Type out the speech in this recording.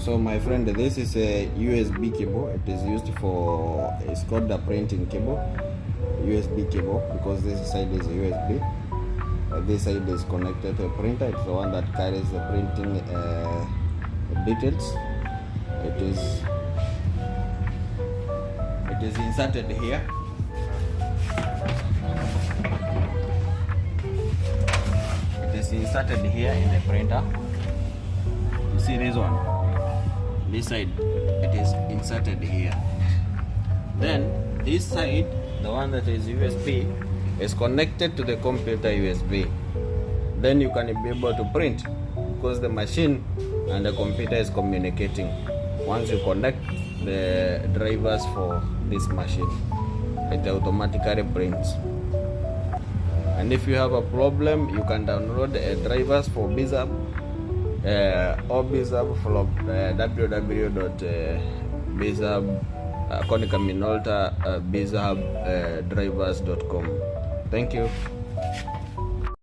So my friend, this is a USB cable. It is used for, it's called the printing cable, USB cable, because this side is USB. This side is connected to a printer. It's the one that carries the printing details. It is inserted here. It is inserted here in the printer. You see this one? This side, it is inserted here. Then this side, the one that is USB, is connected to the computer USB. Then you can be able to print because the machine and the computer is communicating. Once you connect the drivers for this machine, it automatically prints. And if you have a problem, you can download drivers for Bizhub or Bizhub from www.bizhub konica Minolta Bizhub drivers.com. Thank you.